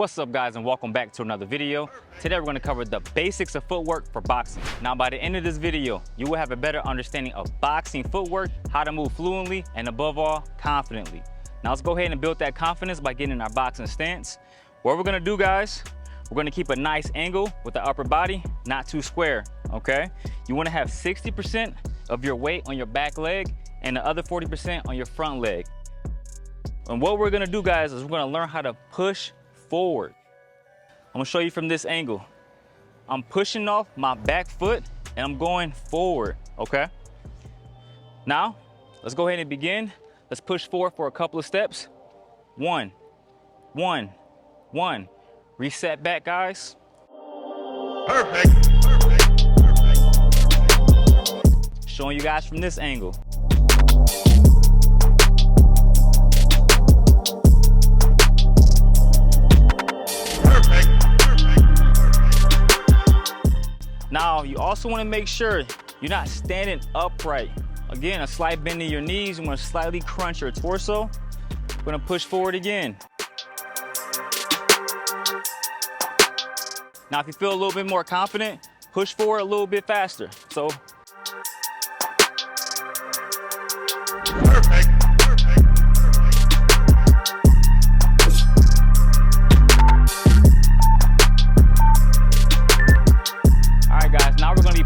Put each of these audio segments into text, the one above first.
What's up guys, and welcome back to another video. Today we're going to cover the basics of footwork for boxing. Now by the end of this video, you will have a better understanding of boxing footwork, how to move fluently, and above all, confidently. Now let's go ahead and build that confidence by getting in our boxing stance. What we're going to do, guys, we're going to keep a nice angle with the upper body, not too square, okay? You want to have 60% of your weight on your back leg and the other 40% on your front leg. And what we're going to do, guys, is we're going to learn how to push forward. I'm gonna show you from this angle. I'm pushing off my back foot and I'm going forward, okay? Now, let's go ahead and begin. Let's push forward for a couple of steps. One. Reset back, guys. Perfect. Showing you guys from this angle. Now, you also want to make sure you're not standing upright. Again, a slight bend in your knees. You want to slightly crunch your torso. We're going to push forward again. Now, if you feel a little bit more confident, push forward a little bit faster. So,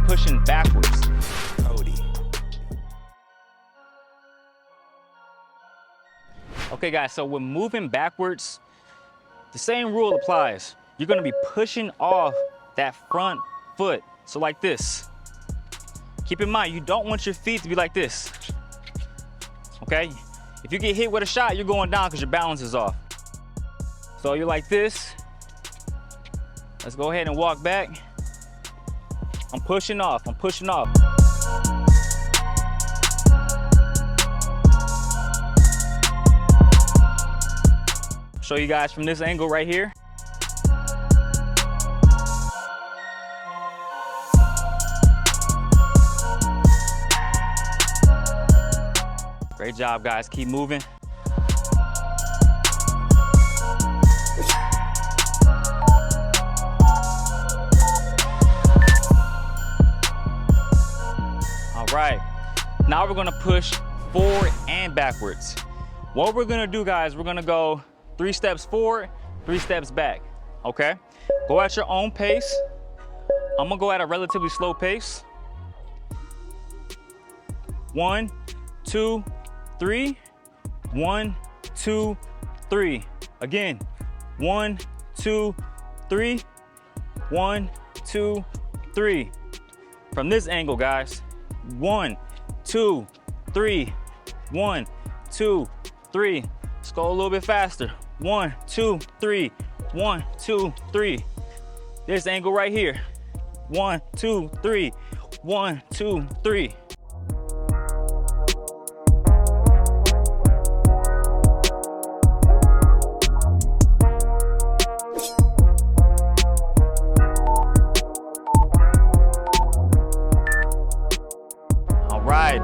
pushing backwards. Okay guys, so when moving backwards, the same rule applies. You're gonna be pushing off that front foot. So like this. Keep in mind, you don't want your feet to be like this. Okay? If you get hit with a shot, you're going down because your balance is off. So you're like this. Let's go ahead and walk back. I'm pushing off. Show you guys from this angle right here. Great job, guys. Keep moving. Right, now we're gonna push forward and backwards. What we're gonna do, guys, we're gonna go 3 steps forward, 3 steps back, okay? Go at your own pace. I'm gonna go at a relatively slow pace. 1, 2, 3. 1, 2, 3. Again, 1, 2, 3. 1, 2, 3. From this angle, guys. 1, 2, 3. 1, 2, 3. Let's go a little bit faster. 1, 2, 3. 1, 2, 3. This angle right here. 1, 2, 3. 1, 2, 3.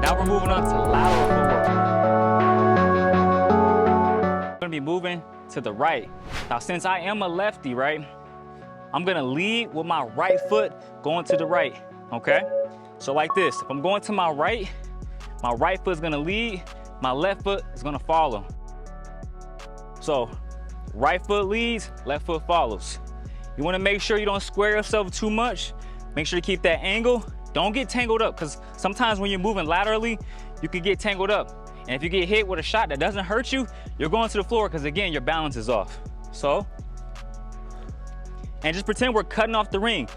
Now we're moving on to lateral footwork. I'm gonna be moving to the right. Now, since I am a lefty, right, I'm gonna lead with my right foot going to the right, okay? So like this, if I'm going to my right foot is gonna lead, my left foot is gonna follow. So, right foot leads, left foot follows. You wanna make sure you don't square yourself too much. Make sure to keep that angle. Don't get tangled up, because sometimes when you're moving laterally, you can get tangled up. And if you get hit with a shot that doesn't hurt you, you're going to the floor because, again, your balance is off. So, and just pretend we're cutting off the ring.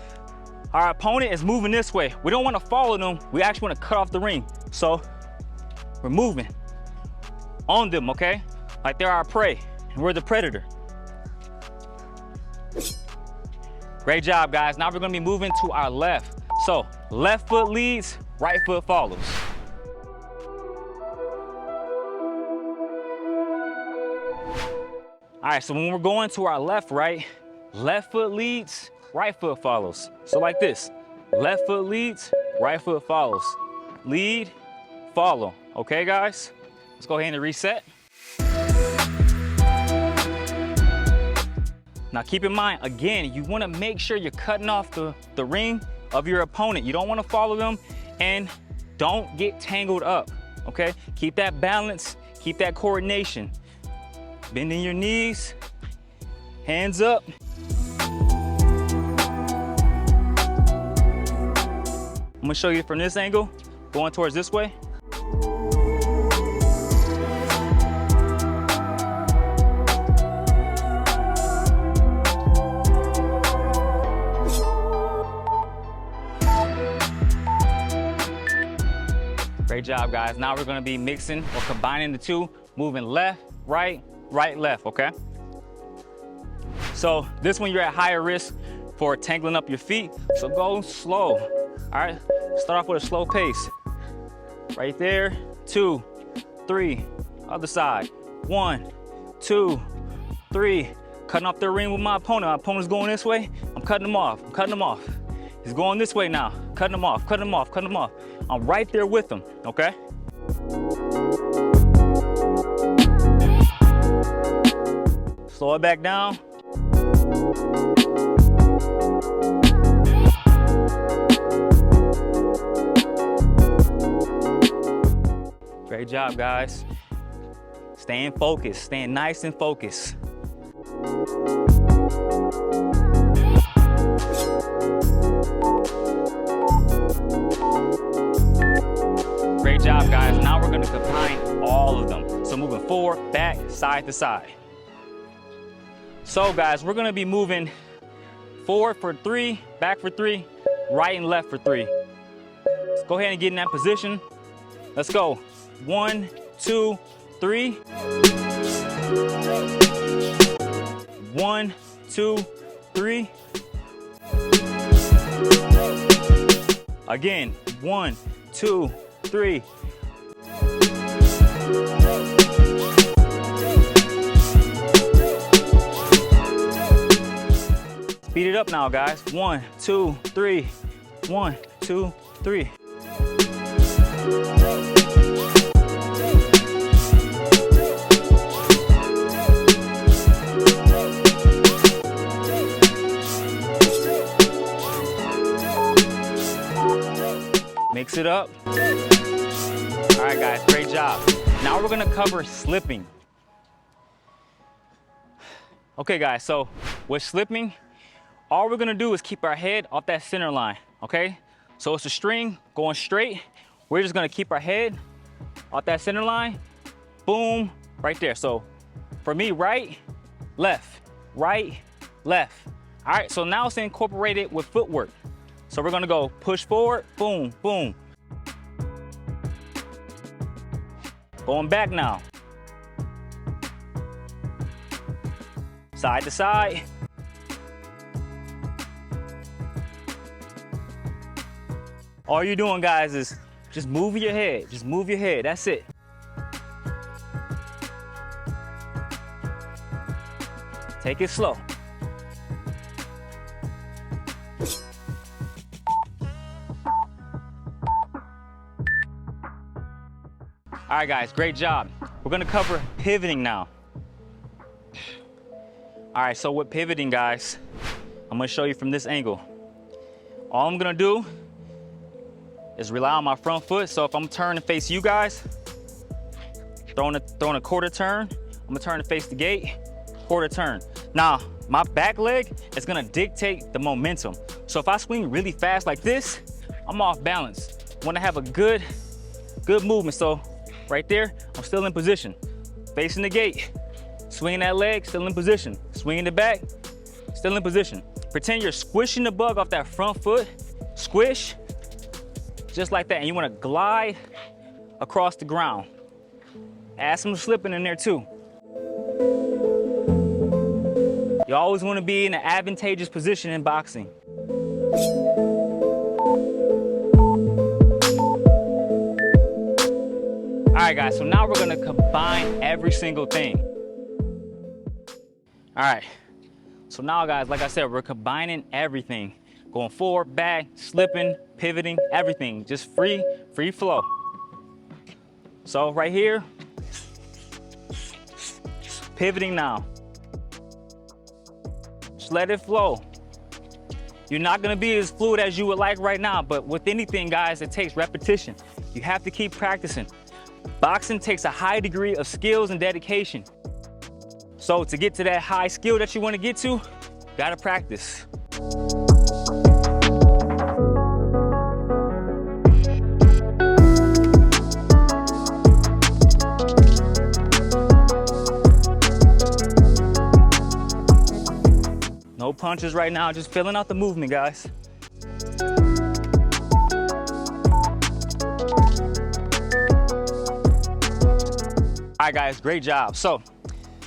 Our opponent is moving this way. We don't want to follow them. We actually want to cut off the ring. So, we're moving on them, okay? Like they're our prey, and we're the predator. Great job, guys. Now we're going to be moving to our left. So, left foot leads, right foot follows. All right, so when we're going to our left, right, left foot leads, right foot follows. So like this, left foot leads, right foot follows. Lead, follow. Okay, guys? Let's go ahead and reset. Now keep in mind, again, you wanna make sure you're cutting off the ring of your opponent. You don't wanna follow them, and don't get tangled up, okay? Keep that balance, keep that coordination. Bending your knees, hands up. I'm gonna show you from this angle, going towards this way. Great job, guys. Now we're gonna be mixing or combining the two, moving left, right, right, left, okay? So this one you're at higher risk for tangling up your feet, so go slow, all right? Start off with a slow pace. Right there, 2, 3, other side. 1, 2, 3. Cutting off the ring with my opponent. My opponent's going this way, I'm cutting him off, I'm cutting him off. He's going this way now, cutting him off, cutting him off, cutting him off. I'm right there with him, okay? Slow it back down. Great job, guys. Staying focused, staying nice and focused. Great job, guys. Now we're gonna combine all of them. So moving forward, back, side to side. So guys, we're gonna be moving forward for 3, back for 3, right and left for 3. Let's go ahead and get in that position. Let's go. 1, 2, 3. 1, 2, 3. Again, 1, 2, 3. Speed it up now, guys. 1, 2, 3. 1, 2, 3. Mix it up. All right, guys, great job. Now we're gonna cover slipping. Okay, guys, so with slipping, all we're gonna do is keep our head off that center line, okay? So it's a string going straight. We're just gonna keep our head off that center line. Boom, right there. So for me, right, left, right, left. All right, so now it's incorporated with footwork. So we're gonna go push forward, boom, boom. Going back now. Side to side. All you're doing, guys, is just move your head. Just move your head, that's it. Take it slow. All right, guys, great job. We're gonna cover pivoting now. All right, so with pivoting, guys, I'm gonna show you from this angle. All I'm gonna do is rely on my front foot. So if I'm turning to face you guys, throwing a quarter turn, I'm gonna turn to face the gate, quarter turn. Now, my back leg is gonna dictate the momentum. So if I swing really fast like this, I'm off balance. Wanna have a good movement. So right there, I'm still in position. Facing the gate, swinging that leg, still in position. Swinging it back, still in position. Pretend you're squishing the bug off that front foot, squish, just like that. And you wanna glide across the ground. Add some slipping in there too. You always wanna be in an advantageous position in boxing. All right, guys, so now we're gonna combine every single thing. All right, so now, guys, like I said, we're combining everything. Going forward, back, slipping, pivoting, everything. Just free flow. So right here, pivoting now. Just let it flow. You're not gonna be as fluid as you would like right now, but with anything, guys, it takes repetition. You have to keep practicing. Boxing takes a high degree of skills and dedication. So to get to that high skill that you wanna get to, gotta practice. No punches right now, just filling out the movement, guys. All right, guys, great job. So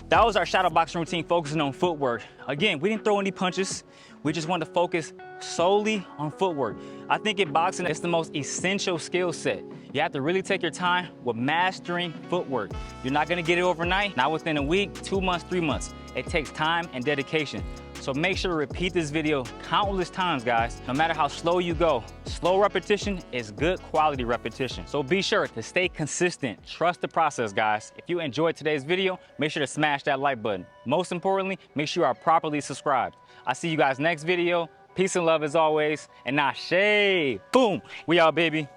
that was our shadowboxing routine focusing on footwork. Again, we didn't throw any punches. We just wanted to focus solely on footwork. I think in boxing, it's the most essential skill set. You have to really take your time with mastering footwork. You're not gonna get it overnight, not within a week, 2 months, 3 months. It takes time and dedication. So make sure to repeat this video countless times, guys. No matter how slow you go, slow repetition is good quality repetition. So be sure to stay consistent. Trust the process, guys. If you enjoyed today's video, make sure to smash that like button. Most importantly, make sure you are properly subscribed. I'll see you guys next video. Peace and love as always, and not shade. Boom, we out, baby.